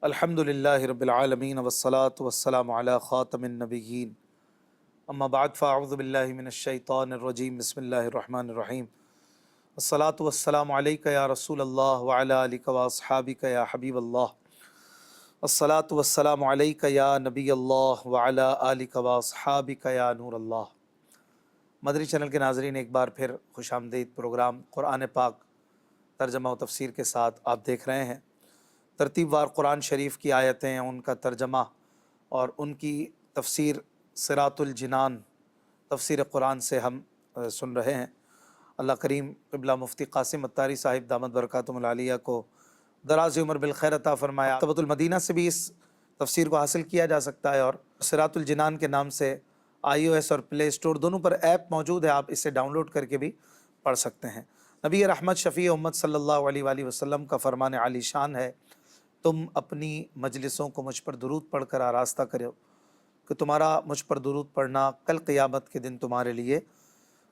الحمد للہ رب العالمین والصلاة والسلام علی خاتم النبیین اما بعد فاعوذ باللہ من الشیطان الرجیم بسم اللہ الرحمن الرحیم الصلاة والسلام علیک یا رسول اللہ وعلی آلک واصحابک یا حبیب اللہ الصلاة والسلام علیک یا نبی اللہ وعلی آلک واصحابک یا نور اللہ۔ مدری چینل کے ناظرین، ایک بار پھر خوش آمدید۔ پروگرام قرآن پاک ترجمہ و تفسیر کے ساتھ آپ دیکھ رہے ہیں۔ ترتیب وار قرآن شریف کی آیتیں، ان کا ترجمہ اور ان کی تفسیر صراط الجنان تفسیر قرآن سے ہم سن رہے ہیں۔ اللہ کریم قبلہ مفتی قاسم اتاری صاحب دامت برکاتہم العالیہ کو دراز عمر بالخیر عطا فرمایا۔ مکتبۃ المدینہ سے بھی اس تفسیر کو حاصل کیا جا سکتا ہے، اور صراط الجنان کے نام سے iOS اور پلے اسٹور دونوں پر ایپ موجود ہے، آپ اسے ڈاؤن لوڈ کر کے بھی پڑھ سکتے ہیں۔ نبی رحمت شفیع امت صلی اللہ علیہ وآلہ وسلم کا فرمان عالی شان ہے، تم اپنی مجلسوں کو مجھ پر درود پڑھ کر آراستہ کرو کہ تمہارا مجھ پر درود پڑھنا کل قیامت کے دن تمہارے لیے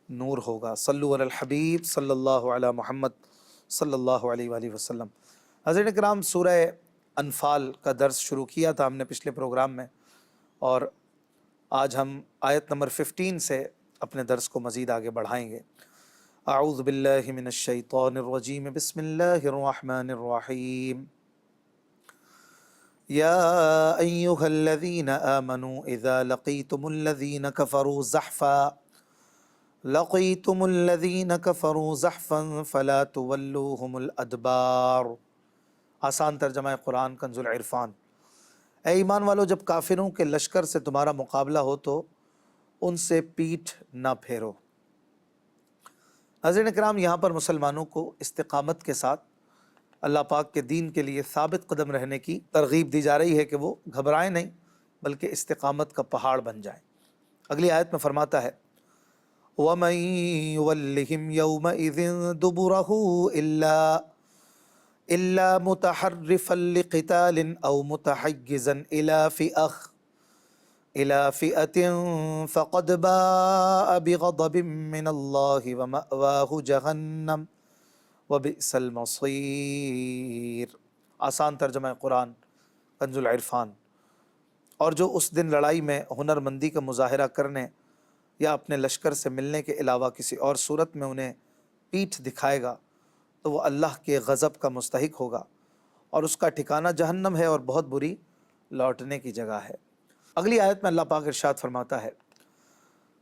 نور ہوگا۔ صلو علی الحبیب صلی اللہ علی محمد صلی اللہ علیہ وآلہ وسلم۔ حضرت کرام، سورہ انفال کا درس شروع کیا تھا ہم نے پچھلے پروگرام میں، اور آج ہم آیت نمبر 15 سے اپنے درس کو مزید آگے بڑھائیں گے۔ اعوذ باللہ من الشیطان الرجیم، بسم اللہ الرحمن الرحیم۔ یا ایہا الذین آمنوا اذا لقیتم الذین کفروا زحفا فلا تولوہم الادبار۔ آسان ترجمہ قرآن کنز العرفان۔ اے ایمان والو، جب کافروں کے لشکر سے تمہارا مقابلہ ہو تو ان سے پیٹھ نہ پھیرو۔ حضرت کرام، یہاں پر مسلمانوں کو استقامت کے ساتھ اللہ پاک کے دین کے لیے ثابت قدم رہنے کی ترغیب دی جا رہی ہے کہ وہ گھبرائیں نہیں بلکہ استقامت کا پہاڑ بن جائیں۔ اگلی آیت میں فرماتا ہے وَمَن يُوَلِّهِمْ يَوْمَئِذٍ دُبُرَهُ إِلَّا مُتَحَرِّفًا لِقِتَالٍ أَوْ مُتَحَيِّزًا إِلَى فِئَةٍ فَقَدْ بَاءَ بِغَضَبٍ مِّنَ اللَّهِ وَمَأْوَاهُ جَهَنَّمُ وَبِئْسَ الْمَصِيرُ۔ آسان ترجمہ قرآن کنز العرفان۔ اور جو اس دن لڑائی میں ہنرمندی کا مظاہرہ کرنے یا اپنے لشکر سے ملنے کے علاوہ کسی اور صورت میں انہیں پیٹھ دکھائے گا تو وہ اللہ کے غضب کا مستحق ہوگا، اور اس کا ٹھکانہ جہنم ہے اور بہت بری لوٹنے کی جگہ ہے۔ اگلی آیت میں اللہ پاک ارشاد فرماتا ہے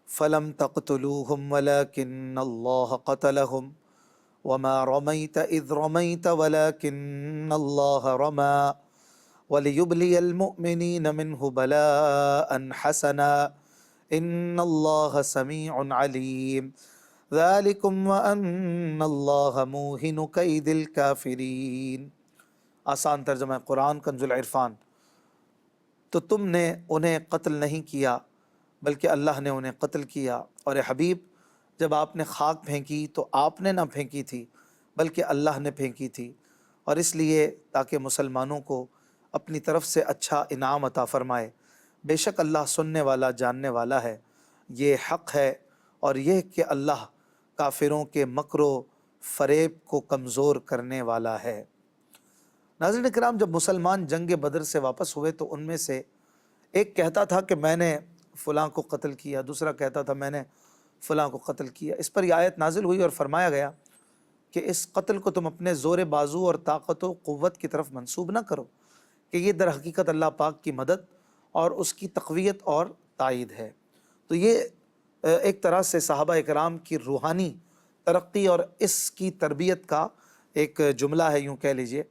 فَلَمْ تَقْتُلُوهُمْ وَلَكِنَّ اللَّهَ قَتَلَهُمْ وَمَا رَمَيْتَ إِذْ رَمَيْتَ وَلَكِنَّ اللَّهَ رَمَى وَلِيُبْلِيَ الْمُؤْمِنِينَ مِنْهُ بَلَاءً حَسَنًا إِنَّ اللَّهَ سَمِيعٌ عَلِيمٌ ذَلِكُمْ وَأَنَّ اللَّهَ مُوهِنُ كَيْدِ الْكَافِرِينَ۔ آسان ترجمہ قرآن کنز العرفان۔ تو تم نے انہیں قتل نہیں کیا بلکہ اللہ نے انہیں قتل کیا، اور اے حبیب، جب آپ نے خاک پھینکی تو آپ نے نہ پھینکی تھی بلکہ اللہ نے پھینکی تھی، اور اس لیے تاکہ مسلمانوں کو اپنی طرف سے اچھا انعام عطا فرمائے۔ بے شک اللہ سننے والا جاننے والا ہے۔ یہ حق ہے، اور یہ کہ اللہ کافروں کے مکر و فریب کو کمزور کرنے والا ہے۔ ناظرین کرام، جب مسلمان جنگ بدر سے واپس ہوئے تو ان میں سے ایک کہتا تھا کہ میں نے فلاں کو قتل کیا، دوسرا کہتا تھا میں نے فلاں کو قتل کیا۔ اس پر یہ آیت نازل ہوئی اور فرمایا گیا کہ اس قتل کو تم اپنے زور بازو اور طاقت و قوت کی طرف منسوب نہ کرو، کہ یہ در حقیقت اللہ پاک کی مدد اور اس کی تقویت اور تائید ہے۔ تو یہ ایک طرح سے صحابہ اکرام کی روحانی ترقی اور اس کی تربیت کا ایک جملہ ہے، یوں کہہ لیجئے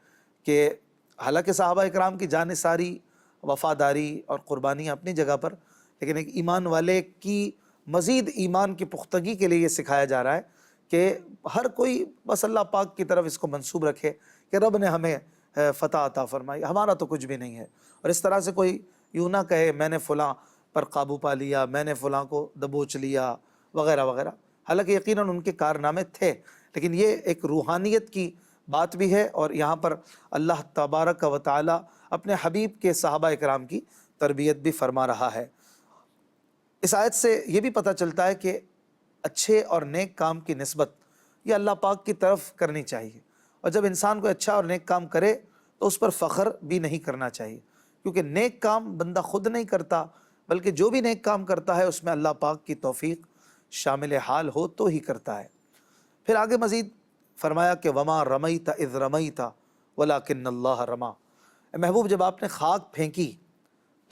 کہ حالانکہ صحابہ اکرام کی جانثاری، وفاداری اور قربانیاں اپنی جگہ پر، لیکن ایک ایمان والے کی مزید ایمان کی پختگی کے لیے یہ سکھایا جا رہا ہے کہ ہر کوئی بس اللہ پاک کی طرف اس کو منسوب رکھے کہ رب نے ہمیں فتح عطا فرمائی، ہمارا تو کچھ بھی نہیں ہے۔ اور اس طرح سے کوئی یوں نہ کہے میں نے فلاں پر قابو پا لیا، میں نے فلاں کو دبوچ لیا وغیرہ وغیرہ، حالانکہ یقیناً ان کے کارنامے تھے، لیکن یہ ایک روحانیت کی بات بھی ہے، اور یہاں پر اللہ تبارک و تعالی اپنے حبیب کے صحابہ اکرام کی تربیت بھی فرما رہا ہے۔ اس آیت سے یہ بھی پتہ چلتا ہے کہ اچھے اور نیک کام کی نسبت یہ اللہ پاک کی طرف کرنی چاہیے، اور جب انسان کوئی اچھا اور نیک کام کرے تو اس پر فخر بھی نہیں کرنا چاہیے، کیونکہ نیک کام بندہ خود نہیں کرتا، بلکہ جو بھی نیک کام کرتا ہے اس میں اللہ پاک کی توفیق شامل حال ہو تو ہی کرتا ہے۔ پھر آگے مزید فرمایا کہ وما رمیت اذ رمیت ولکن اللہ رما، اے محبوب جب آپ نے خاک پھینکی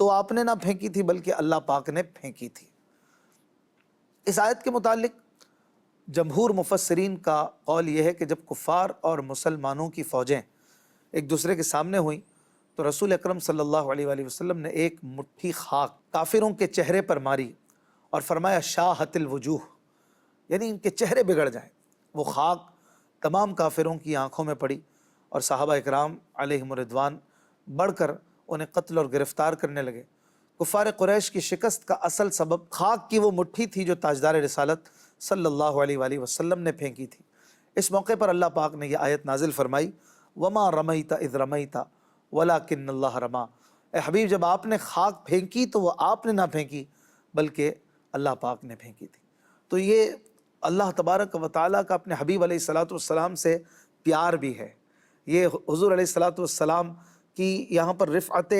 تو آپ نے نہ پھینکی تھی بلکہ اللہ پاک نے پھینکی تھی۔ اس آیت کے متعلق جمہور مفسرین کا قول یہ ہے کہ جب کفار اور مسلمانوں کی فوجیں ایک دوسرے کے سامنے ہوئیں تو رسول اکرم صلی اللہ علیہ وآلہ وسلم نے ایک مٹھی خاک کافروں کے چہرے پر ماری اور فرمایا شاہت الوجوہ، یعنی ان کے چہرے بگڑ جائیں۔ وہ خاک تمام کافروں کی آنکھوں میں پڑی اور صحابہ اکرام علیہم الرضوان بڑھ کر انہیں قتل اور گرفتار کرنے لگے۔ کفار قریش کی شکست کا اصل سبب خاک کی وہ مٹھی تھی جو تاجدار رسالت صلی اللہ علیہ وآلہ وسلم نے پھینکی تھی۔ اس موقع پر اللہ پاک نے یہ آیت نازل فرمائی وما رمیت اذ رمیت ولکن اللہ رما، اے حبیب جب آپ نے خاک پھینکی تو وہ آپ نے نہ پھینکی بلکہ اللہ پاک نے پھینکی تھی۔ تو یہ اللہ تبارک و تعالیٰ کا اپنے حبیب علیہ الصلوۃ والسلام سے پیار بھی ہے، یہ حضور علیہ الصلوۃ والسلام کی یہاں پر رفعت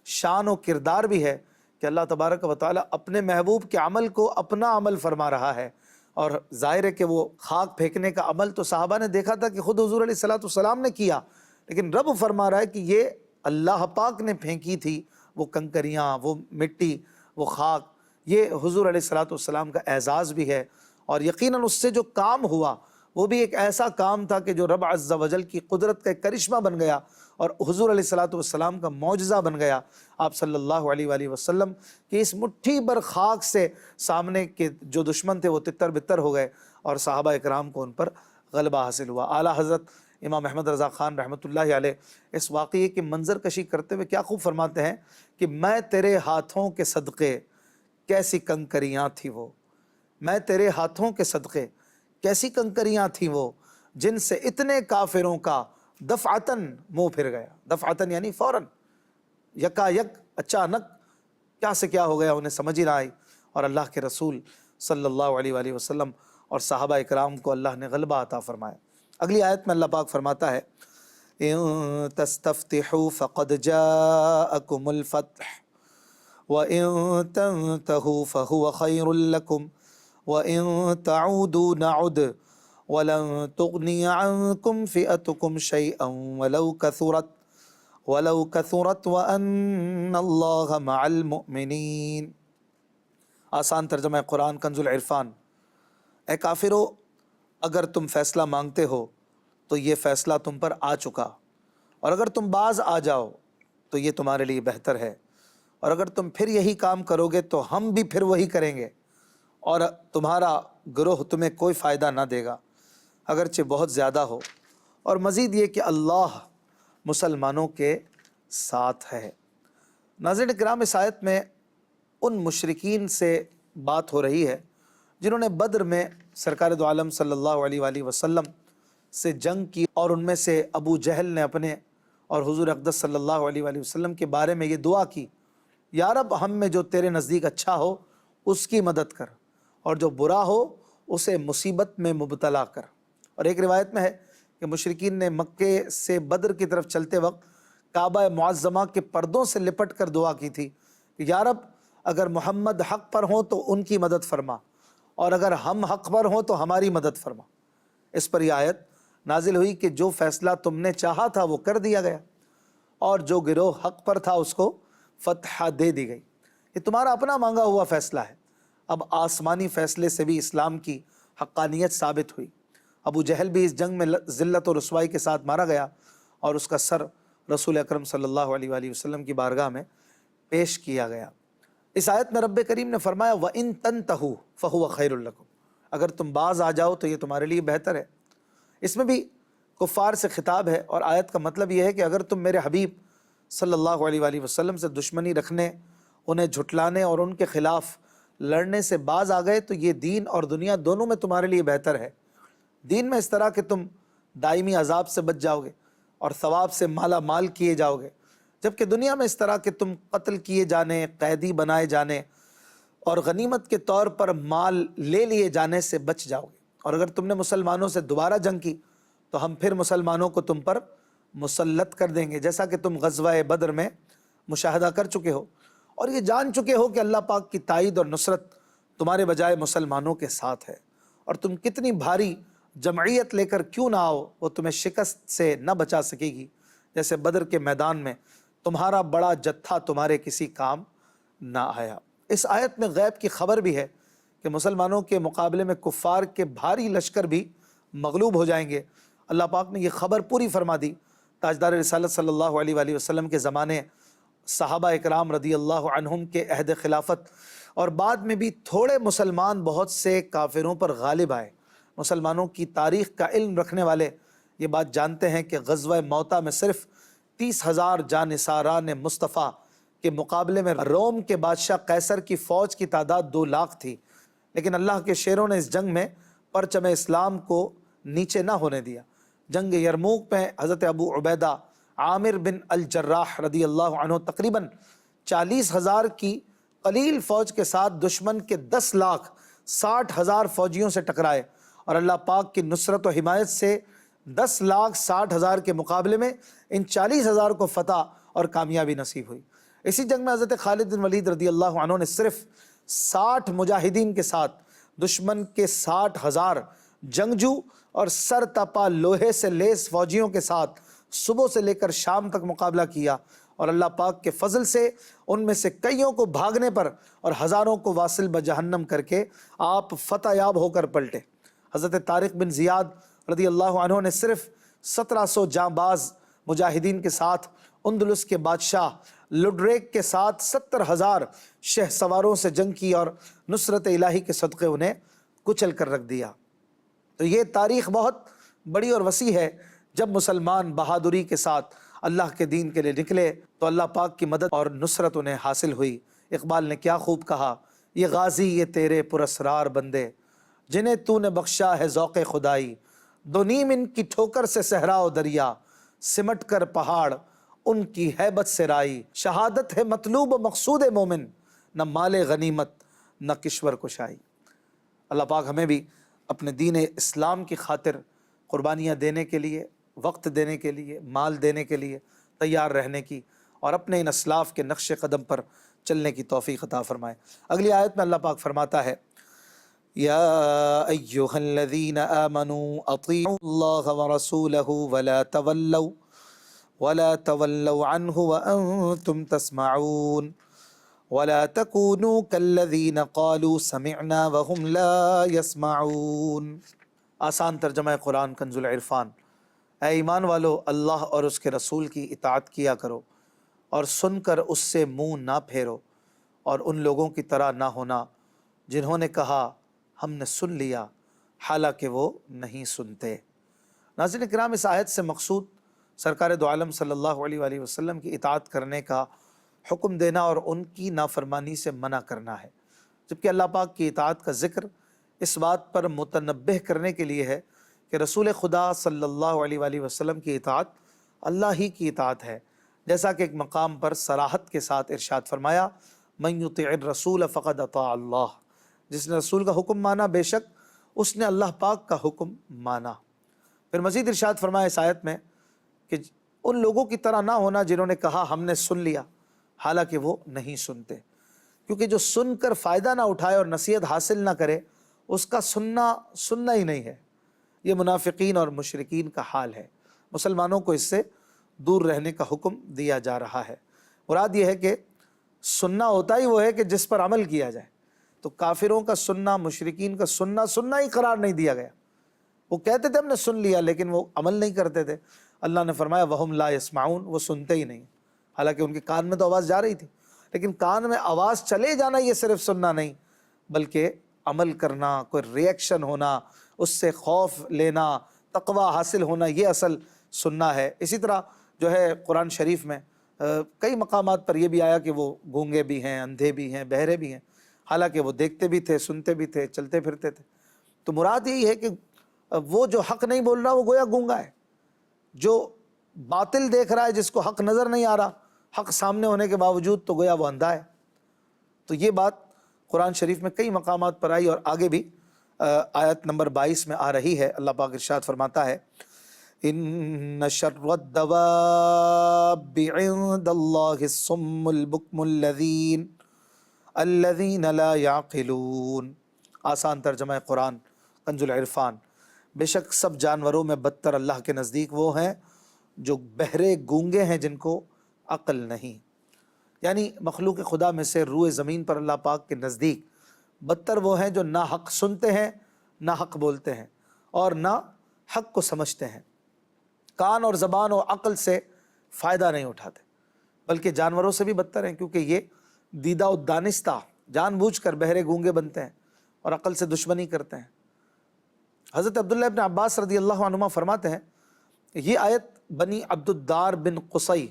شان و کردار بھی ہے کہ اللہ تبارک و تعالیٰ اپنے محبوب کے عمل کو اپنا عمل فرما رہا ہے۔ اور ظاہر ہے کہ وہ خاک پھینکنے کا عمل تو صحابہ نے دیکھا تھا کہ خود حضور علیہ الصلوۃ والسلام نے کیا، لیکن رب فرما رہا ہے کہ یہ اللہ پاک نے پھینکی تھی وہ کنکریاں، وہ مٹی، وہ خاک، یہ حضور علیہ الصلوۃ والسلام کا اعزاز بھی ہے۔ اور یقیناً اس سے جو کام ہوا وہ بھی ایک ایسا کام تھا کہ جو رب عز و جل کی قدرت کا ایک کرشمہ بن گیا اور حضور علیہ الصلوۃ والسلام کا معجزہ بن گیا۔ آپ صلی اللہ علیہ وآلہ وسلم کہ اس مٹھی بر خاک سے سامنے کے جو دشمن تھے وہ تتر بتر ہو گئے اور صحابہ اکرام کو ان پر غلبہ حاصل ہوا۔ اعلیٰ حضرت امام احمد رضا خان رحمۃ اللہ علیہ اس واقعے کی منظر کشی کرتے ہوئے کیا خوب فرماتے ہیں کہ میں تیرے ہاتھوں کے صدقے کیسی کنکریاں تھیں وہ، میں تیرے ہاتھوں کے صدقے کیسی کنکریاں تھیں وہ جن سے اتنے کافروں کا دفعتاً منہ پھر گیا۔ دفعتاً یعنی فوراً، یکا یک، اچانک کیا سے کیا ہو گیا انہیں سمجھ ہی نہ آئی، اور اللہ کے رسول صلی اللہ علیہ وآلہ وسلم اور صحابہ اکرام کو اللہ نے غلبہ عطا فرمایا۔ اگلی آیت میں اللہ پاک فرماتا ہے ان تستفتحوا فقد جاءکم الفتح وَإِن تَنْتَهُوا فَهُوَ خَيْرٌ لَكُمْ وَإِن تَعُودُوا نَعُدْ وَلَن تُغْنِيَ عَنْكُمْ فِئَتُكُمْ شَيْئًا وَلَوْ كَثُرَتْ وَأَنَّ اللَّهَ مَعَ الْمُؤْمِنِينَ۔ آسان ترجمہ قرآن کنز العرفان۔ اے کافرو، اگر تم فیصلہ مانگتے ہو تو یہ فیصلہ تم پر آ چکا، اور اگر تم باز آ جاؤ تو یہ تمہارے لیے بہتر ہے، اور اگر تم پھر یہی کام کرو گے تو ہم بھی پھر وہی کریں گے، اور تمہارا گروہ تمہیں کوئی فائدہ نہ دے گا اگرچہ بہت زیادہ ہو، اور مزید یہ کہ اللہ مسلمانوں کے ساتھ ہے۔ ناظرین کرام، اس آیت میں ان مشرکین سے بات ہو رہی ہے جنہوں نے بدر میں سرکار دو عالم صلی اللہ علیہ وآلہ وسلم سے جنگ کی، اور ان میں سے ابو جہل نے اپنے اور حضور اقدس صلی اللہ علیہ وآلہ وسلم کے بارے میں یہ دعا کی، یا رب ہم میں جو تیرے نزدیک اچھا ہو اس کی مدد کر، اور جو برا ہو اسے مصیبت میں مبتلا کر۔ اور ایک روایت میں ہے کہ مشرکین نے مکے سے بدر کی طرف چلتے وقت کعبہ معظمہ کے پردوں سے لپٹ کر دعا کی تھی کہ یا رب اگر محمد حق پر ہوں تو ان کی مدد فرما، اور اگر ہم حق پر ہوں تو ہماری مدد فرما۔ اس پر یہ آیت نازل ہوئی کہ جو فیصلہ تم نے چاہا تھا وہ کر دیا گیا، اور جو گروہ حق پر تھا اس کو فتح دے دی گئی۔ یہ تمہارا اپنا مانگا ہوا فیصلہ ہے۔ اب آسمانی فیصلے سے بھی اسلام کی حقانیت ثابت ہوئی۔ ابو جہل بھی اس جنگ میں ذلت و رسوائی کے ساتھ مارا گیا، اور اس کا سر رسول اکرم صلی اللہ علیہ وآلہ وسلم کی بارگاہ میں پیش کیا گیا۔ اس آیت میں رب کریم نے فرمایا وَإِن تَنْتَهُوا فَهُوَ خَيْرٌ لَكُمْ، اگر تم باز آ جاؤ تو یہ تمہارے لیے بہتر ہے۔ اس میں بھی کفار سے خطاب ہے، اور آیت کا مطلب یہ ہے کہ اگر تم میرے حبیب صلی اللہ علیہ وآلہ وسلم سے دشمنی رکھنے، انہیں جھٹلانے اور ان کے خلاف لڑنے سے باز آ گئے تو یہ دین اور دنیا دونوں میں تمہارے لیے بہتر ہے۔ دین میں اس طرح کہ تم دائمی عذاب سے بچ جاؤ گے اور ثواب سے مالا مال کیے جاؤ گے، جبکہ دنیا میں اس طرح کہ تم قتل کیے جانے، قیدی بنائے جانے اور غنیمت کے طور پر مال لے لیے جانے سے بچ جاؤ گے، اور اگر تم نے مسلمانوں سے دوبارہ جنگ کی تو ہم پھر مسلمانوں کو تم پر مسلط کر دیں گے، جیسا کہ تم غزوہ بدر میں مشاہدہ کر چکے ہو اور یہ جان چکے ہو کہ اللہ پاک کی تائید اور نصرت تمہارے بجائے مسلمانوں کے ساتھ ہے، اور تم کتنی بھاری جمعیت لے کر کیوں نہ آؤ وہ تمہیں شکست سے نہ بچا سکے گی، جیسے بدر کے میدان میں تمہارا بڑا جتھا تمہارے کسی کام نہ آیا۔ اس آیت میں غیب کی خبر بھی ہے کہ مسلمانوں کے مقابلے میں کفار کے بھاری لشکر بھی مغلوب ہو جائیں گے۔ اللہ پاک نے یہ خبر پوری فرما دی تاجدار رسالت صلی اللہ علیہ وآلہ وسلم کے زمانے، صحابہ اکرام رضی اللہ عنہم کے عہد خلافت، اور بعد میں بھی تھوڑے مسلمان بہت سے کافروں پر غالب آئے۔ مسلمانوں کی تاریخ کا علم رکھنے والے یہ بات جانتے ہیں کہ غزوہ موطا میں صرف 30,000 جانثاران مصطفیٰ کے مقابلے میں روم کے بادشاہ قیصر کی فوج کی تعداد 2 لاکھ تھی، لیکن اللہ کے شیروں نے اس جنگ میں پرچم اسلام کو نیچے نہ ہونے دیا۔ جنگ یرموک میں حضرت ابو عبیدہ عامر بن الجراح رضی اللہ عنہ تقریباً 40,000 کی قلیل فوج کے ساتھ دشمن کے 10,60,000 فوجیوں سے ٹکرائے، اور اللہ پاک کی نصرت و حمایت سے 10,60,000 کے مقابلے میں ان 40,000 کو فتح اور کامیابی نصیب ہوئی۔ اسی جنگ میں حضرت خالد بن ولید رضی اللہ عنہ نے صرف 60 مجاہدین کے ساتھ دشمن کے 60,000 جنگجو اور سر تپا لوہے سے لیس فوجیوں کے ساتھ صبح سے لے کر شام تک مقابلہ کیا، اور اللہ پاک کے فضل سے ان میں سے کئیوں کو بھاگنے پر اور ہزاروں کو واصل بجہنم کر کے آپ فتح یاب ہو کر پلٹے۔ حضرت طارق بن زیاد رضی اللہ عنہ نے صرف 1700 جانباز مجاہدین کے ساتھ اندلس کے بادشاہ لڈریک کے ساتھ 70,000 شہ سواروں سے جنگ کی، اور نصرت الہی کے صدقے انہیں کچل کر رکھ دیا۔ تو یہ تاریخ بہت بڑی اور وسیع ہے۔ جب مسلمان بہادری کے ساتھ اللہ کے دین کے لیے نکلے تو اللہ پاک کی مدد اور نصرت انہیں حاصل ہوئی۔ اقبال نے کیا خوب کہا، یہ غازی یہ تیرے پراسرار بندے، جنہیں تو نے بخشا ہے ذوق خدائی، دو نیم ان کی ٹھوکر سے صحرا و دریا، سمٹ کر پہاڑ ان کی ہیبت سے رائی، شہادت ہے مطلوب و مقصود مومن، نہ مال غنیمت نہ کشور کشائی۔ اللہ پاک ہمیں بھی اپنے دین اسلام کی خاطر قربانیاں دینے کے لیے، وقت دینے کے لیے، مال دینے کے لیے تیار رہنے کی، اور اپنے ان اسلاف کے نقش قدم پر چلنے کی توفیق عطا فرمائے۔ اگلی آیت میں اللہ پاک فرماتا ہے، یا ایہا الذین آمنوا اطیعوا اللہ ورسولہ ولا تولوا عنہ وانتم تسمعون ولا تکونوا کالذین قالوا سمعنا وهم لا يسمعون۔ آسان ترجمہ قرآن کنز العرفان۔ اے ایمان والو، اللہ اور اس کے رسول کی اطاعت کیا کرو اور سن کر اس سے منہ نہ پھیرو، اور ان لوگوں کی طرح نہ ہونا جنہوں نے کہا ہم نے سن لیا حالانکہ وہ نہیں سنتے۔ ناظرین کرام، اس آیت سے مقصود سرکار دو عالم صلی اللہ علیہ وآلہ وسلم کی اطاعت کرنے کا حکم دینا اور ان کی نافرمانی سے منع کرنا ہے، جبکہ اللہ پاک کی اطاعت کا ذکر اس بات پر متنبہ کرنے کے لیے ہے کہ رسول خدا صلی اللہ علیہ وآلہ وسلم کی اطاعت اللہ ہی کی اطاعت ہے، جیسا کہ ایک مقام پر صراحت کے ساتھ ارشاد فرمایا، من یطع الرسول فقد اطاع اللہ، جس نے رسول کا حکم مانا بے شک اس نے اللہ پاک کا حکم مانا۔ پھر مزید ارشاد فرمایا اس آیت میں کہ ان لوگوں کی طرح نہ ہونا جنہوں نے کہا ہم نے سن لیا حالانکہ وہ نہیں سنتے، کیونکہ جو سن کر فائدہ نہ اٹھائے اور نصیحت حاصل نہ کرے اس کا سننا ہی نہیں ہے۔ یہ منافقین اور مشرکین کا حال ہے۔ مسلمانوں کو اس سے دور رہنے کا حکم دیا جا رہا ہے۔ مراد یہ ہے کہ سننا ہوتا ہی وہ ہے کہ جس پر عمل کیا جائے، تو کافروں کا سننا، مشرکین کا سننا ہی قرار نہیں دیا گیا۔ وہ کہتے تھے ہم نے سن لیا لیکن وہ عمل نہیں کرتے تھے۔ اللہ نے فرمایا وَهُمْ لَا يَسْمَعُونَ، وہ سنتے ہی نہیں، حالانکہ ان کے کان میں تو آواز جا رہی تھی، لیکن کان میں آواز چلے جانا یہ صرف سننا نہیں بلکہ عمل کرنا، کوئی ریئیکشن ہونا، اس سے خوف لینا، تقوی حاصل ہونا، یہ اصل سننا ہے۔ اسی طرح جو ہے قرآن شریف میں کئی مقامات پر یہ بھی آیا کہ وہ گونگے بھی ہیں، اندھے بھی ہیں، بہرے بھی ہیں، حالانکہ وہ دیکھتے بھی تھے، سنتے بھی تھے، چلتے پھرتے تھے۔ تو مراد یہی ہے کہ وہ جو حق نہیں بول رہا وہ گویا گونگا ہے، جو باطل دیکھ رہا ہے، جس کو حق نظر نہیں آ رہا، حق سامنے ہونے کے باوجود، تو گویا وہ اندھا ہے۔ تو یہ بات قرآن شریف میں کئی مقامات پر آئی، اور آگے بھی آیت نمبر 22 میں آ رہی ہے۔ اللہ پاک ارشاد فرماتا ہے، ان شر الدواب عند اللہ الصم البکم الذین لا یعقلون۔ آسان ترجمہ قرآن کنز العرفان۔ بے شک سب جانوروں میں بدتر اللہ کے نزدیک وہ ہیں جو بہرے گونگے ہیں، جن کو عقل نہیں۔ یعنی مخلوق خدا میں سے روئے زمین پر اللہ پاک کے نزدیک بدتر وہ ہیں جو نہ حق سنتے ہیں، نہ حق بولتے ہیں، اور نہ حق کو سمجھتے ہیں، کان اور زبان و عقل سے فائدہ نہیں اٹھاتے، بلکہ جانوروں سے بھی بدتر ہیں، کیونکہ یہ دیدہ و دانستہ جان بوجھ کر بہرے گونگے بنتے ہیں اور عقل سے دشمنی کرتے ہیں۔ حضرت عبداللہ ابن عباس رضی اللہ عنہما فرماتے ہیں، یہ آیت بنی عبد الدار بن قصی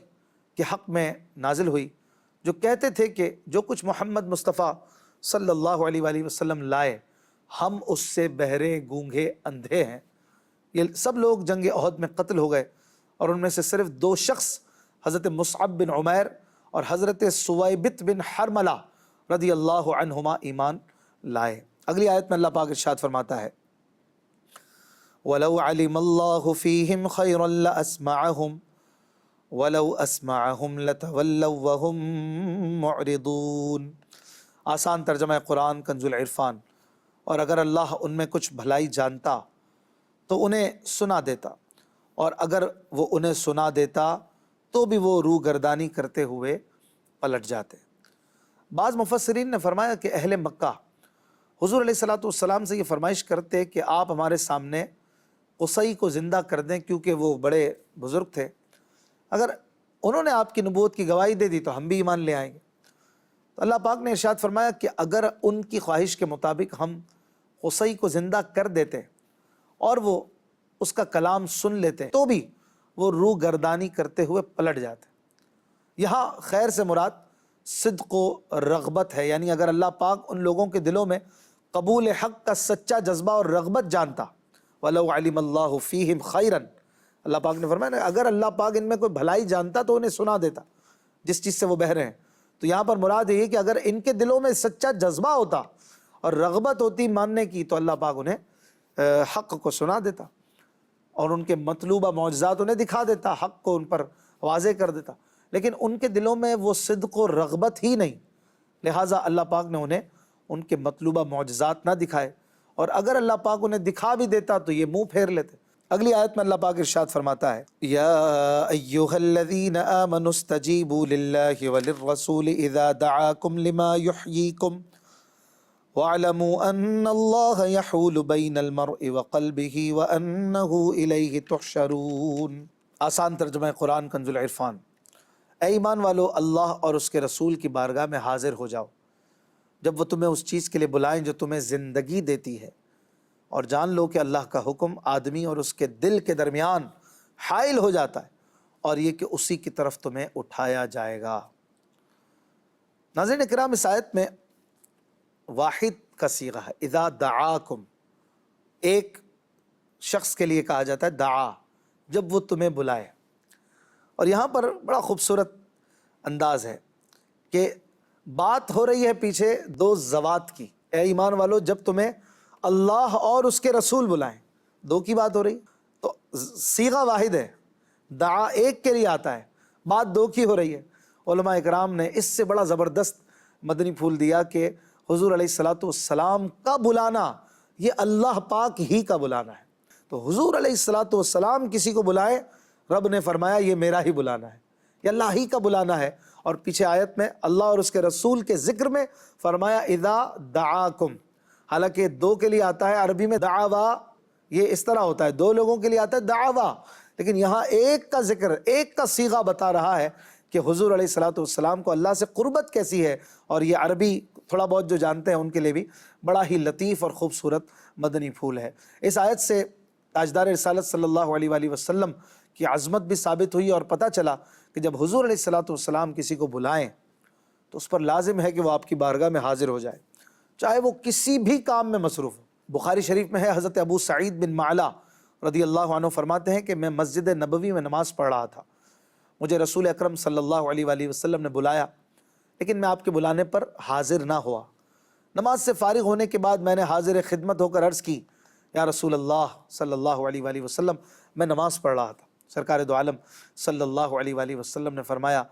کے حق میں نازل ہوئی، جو کہتے تھے کہ جو کچھ محمد مصطفیٰ صلی اللہ علیہ وآلہ وسلم لائے ہم اس سے بہرے گونگے اندھے ہیں۔ یہ سب لوگ جنگ احد میں قتل ہو گئے، اور ان میں سے صرف 2 شخص حضرت مصعب بن عمیر اور حضرت سویبت بن حرملہ رضی اللہ عنہما ایمان لائے۔ اگلی آیت میں اللہ پاک ارشاد فرماتا ہے، وَلَوْ عَلِمَ اللَّهُ فِيهِمْ خَيْرًا لَأَسْمَعَهُمْ وَلَوْ أَسْمَعَهُمْ لَتَوَلَّوْا وَهُمْ مُعْرِضُونَ۔ آسان ترجمہ قرآن کنز العرفان۔ اور اگر اللہ ان میں کچھ بھلائی جانتا تو انہیں سنا دیتا، اور اگر وہ انہیں سنا دیتا تو بھی وہ روگردانی کرتے ہوئے پلٹ جاتے۔ بعض مفسرین نے فرمایا کہ اہل مکہ حضور علیہ السلام سے یہ فرمائش کرتے کہ آپ ہمارے سامنے قصی کو زندہ کر دیں، کیونکہ وہ بڑے بزرگ تھے، اگر انہوں نے آپ کی نبوت کی گواہی دے دی تو ہم بھی ایمان لے آئیں گے۔ تو اللہ پاک نے ارشاد فرمایا کہ اگر ان کی خواہش کے مطابق ہم قصی کو زندہ کر دیتے اور وہ اس کا کلام سن لیتے تو بھی وہ روح گردانی کرتے ہوئے پلٹ جاتے۔ یہاں خیر سے مراد صدق و رغبت ہے، یعنی اگر اللہ پاک ان لوگوں کے دلوں میں قبول حق کا سچا جذبہ اور رغبت جانتا، وَلَوْ عَلِمَ اللَّهُ فِيهِمْ خَيْرًا، اللہ پاک نے فرمایا نا اگر اللہ پاک ان میں کوئی بھلائی جانتا تو انہیں سنا دیتا جس چیز سے وہ بہرے ہیں۔ تو یہاں پر مراد یہ کہ اگر ان کے دلوں میں سچا جذبہ ہوتا اور رغبت ہوتی ماننے کی تو اللہ پاک انہیں حق کو سنا دیتا اور ان کے مطلوبہ معجزات انہیں دکھا دیتا، حق کو ان پر واضح کر دیتا، لیکن ان کے دلوں میں وہ صدق و رغبت ہی نہیں، لہٰذا اللہ پاک نے انہیں ان کے مطلوبہ معجزات نہ دکھائے، اور اگر اللہ پاک انہیں دکھا بھی دیتا تو یہ منہ پھیر لیتے۔ اگلی آیت میں اللہ پاک ارشاد فرماتا ہے، یا ایھا الذین آمنوا استجیبوا للہ وللرسول اذا دعاکم لما یحییکم وَاعْلَمُوا أَنَّ اللَّهَ يَحُولُ بَيْنَ الْمَرْءِ وَقَلْبِهِ وَأَنَّهُ إِلَيْهِ تُحْشَرُونَ۔ آسان ترجمہ قرآن کنز العرفان۔ اے ایمان والو، اللہ اور اس کے رسول کی بارگاہ میں حاضر ہو جاؤ جب وہ تمہیں اس چیز کے لیے بلائیں جو تمہیں زندگی دیتی ہے، اور جان لو کہ اللہ کا حکم آدمی اور اس کے دل کے درمیان حائل ہو جاتا ہے، اور یہ کہ اسی کی طرف تمہیں اٹھایا جائے گا۔ ناظرین کرام، اس آیت میں واحد کا صیغہ ہے، اذا دعاکم، ایک شخص کے لیے کہا جاتا ہے دعا، جب وہ تمہیں بلائے۔ اور یہاں پر بڑا خوبصورت انداز ہے کہ بات ہو رہی ہے پیچھے 2 ذوات کی، اے ایمان والو جب تمہیں اللہ اور اس کے رسول بلائیں، 2 کی بات ہو رہی، تو صیغہ واحد ہے، دعا ایک کے لیے آتا ہے، بات 2 کی ہو رہی ہے۔ علماء اکرام نے اس سے بڑا زبردست مدنی پھول دیا کہ حضور علیہ السلام کا بلانا یہ اللہ پاک ہی کا بلانا ہے۔ تو حضور علیہ السلام کسی کو بلائے، رب نے فرمایا یہ میرا ہی بلانا ہے، یہ اللہ ہی کا بلانا ہے۔ اور پیچھے آیت میں اللہ اور اس کے رسول کے ذکر میں فرمایا اذا دعاکم، حالانکہ 2 کے لیے آتا ہے، عربی میں دعوا یہ اس طرح ہوتا ہے، 2 لوگوں کے لیے آتا ہے دعوا، لیکن یہاں ایک کا ذکر، ایک کا صیغہ بتا رہا ہے کہ حضور علیہ السلام کو اللہ سے قربت کیسی ہے، اور یہ عربی تھوڑا بہت جو جانتے ہیں ان کے لیے بھی بڑا ہی لطیف اور خوبصورت مدنی پھول ہے۔ اس آیت سے تاجدار رسالت صلی اللہ علیہ وآلہ وسلم کی عظمت بھی ثابت ہوئی، اور پتہ چلا کہ جب حضور علیہ السلام کسی کو بلائیں تو اس پر لازم ہے کہ وہ آپ کی بارگاہ میں حاضر ہو جائے، چاہے وہ کسی بھی کام میں مصروف ہو۔ بخاری شریف میں ہے، حضرت ابو سعید بن معلا رضی اللہ عنہ فرماتے ہیں کہ میں مسجد نبوی میں نماز پڑھ رہا تھا، مجھے رسول اکرم صلی اللہ علیہ وآلہ وسلم نے بلایا، لیکن میں آپ کے بلانے پر حاضر نہ ہوا۔ نماز سے فارغ ہونے کے بعد میں نے حاضر خدمت ہو کر عرض کی، یا رسول اللہ صلی اللہ علیہ وآلہ وسلم میں نماز پڑھ رہا تھا، سرکار دو عالم صلی اللہ علیہ وآلہ وسلم نے فرمایا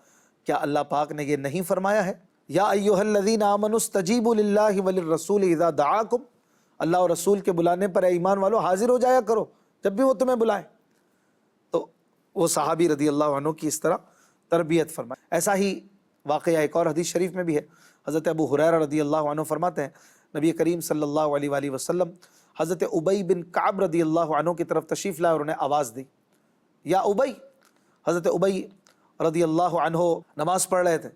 کیا اللہ پاک نے یہ نہیں فرمایا ہے یا ایھا الذین آمنوا استجیبوا للہ وللرسول اذا دعاکم، اللہ اور رسول کے بلانے پر اے ایمان والو حاضر ہو جایا کرو جب بھی وہ تمہیں بلائیں۔ تو وہ صحابی رضی اللہ عنہ کی اس طرح تربیت فرمائے۔ ایسا ہی واقعہ ایک اور حدیث شریف میں بھی ہے، حضرت ابو ہریرہ رضی اللہ عنہ فرماتے ہیں نبی کریم صلی اللہ علیہ وآلہ وسلم حضرت ابی بن کعب رضی اللہ عنہ کی طرف تشریف لائے اور انہیں آواز دی، یا ابی۔ حضرت ابی رضی اللہ عنہ نماز پڑھ رہے تھے،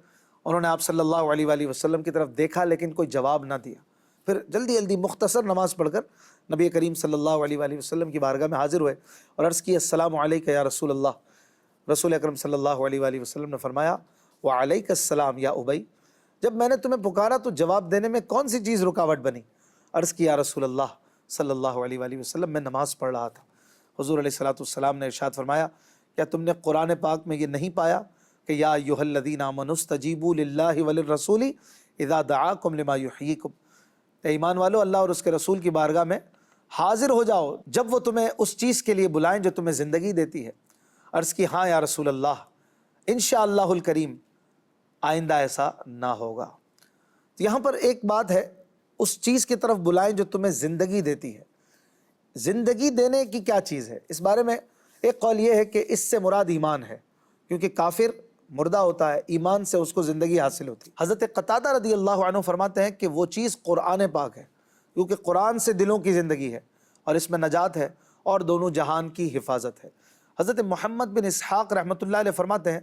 انہوں نے آپ صلی اللہ علیہ وآلہ وسلم کی طرف دیکھا لیکن کوئی جواب نہ دیا، پھر جلدی جلدی مختصر نماز پڑھ کر نبی کریم صلی اللہ علیہ وآلہ وسلم کی بارگاہ میں حاضر ہوئے اور عرض کی السلام علیک یا رسول اللہ۔ رسول اکرم صلی اللہ علیہ وآلہ وسلم نے فرمایا وعلیک السلام یا ابی، جب میں نے تمہیں پکارا تو جواب دینے میں کون سی چیز رکاوٹ بنی؟ عرض کی یا رسول اللہ صلی اللہ علیہ وآلہ وسلم میں نماز پڑھ رہا تھا۔ حضور علیہ الصلوۃ والسلام نے ارشاد فرمایا کیا تم نے قرآن پاک میں یہ نہیں پایا کہ یا ایھا الذین آمنوا استجیبوا للہ وللرسول اذا دعاکم لما یحییکم، اے ایمان والو اللہ اور اس کے رسول کی بارگاہ میں حاضر ہو جاؤ جب وہ تمہیں اس چیز کے لیے بلائیں جو تمہیں زندگی دیتی ہے۔ عرض کی ہاں یا رسول اللہ انشاءاللہ الکریم آئندہ ایسا نہ ہوگا۔ تو یہاں پر ایک بات ہے، اس چیز کی طرف بلائیں جو تمہیں زندگی دیتی ہے۔ زندگی دینے کی کیا چیز ہے؟ اس بارے میں ایک قول یہ ہے کہ اس سے مراد ایمان ہے، کیونکہ کافر مردہ ہوتا ہے، ایمان سے اس کو زندگی حاصل ہوتی ہے۔ حضرت قتادہ رضی اللہ عنہ فرماتے ہیں کہ وہ چیز قرآن پاک ہے، کیونکہ قرآن سے دلوں کی زندگی ہے اور اس میں نجات ہے اور دونوں جہان کی حفاظت ہے۔ حضرت محمد بن اسحاق رحمۃ اللہ علیہ فرماتے ہیں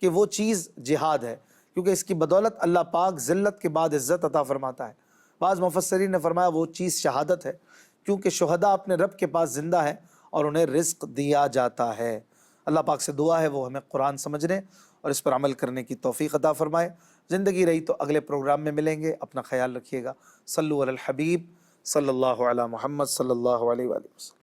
کہ وہ چیز جہاد ہے، کیونکہ اس کی بدولت اللہ پاک ذلت کے بعد عزت عطا فرماتا ہے۔ بعض مفسرین نے فرمایا وہ چیز شہادت ہے، کیونکہ شہداء اپنے رب کے پاس زندہ ہیں اور انہیں رزق دیا جاتا ہے۔ اللہ پاک سے دعا ہے وہ ہمیں قرآن سمجھنے اور اس پر عمل کرنے کی توفیق عطا فرمائے۔ زندگی رہی تو اگلے پروگرام میں ملیں گے، اپنا خیال رکھیے گا۔ صلو علی الحبیب صلی اللہ علی محمد صلی اللہ علیہ وآلہ وسلم۔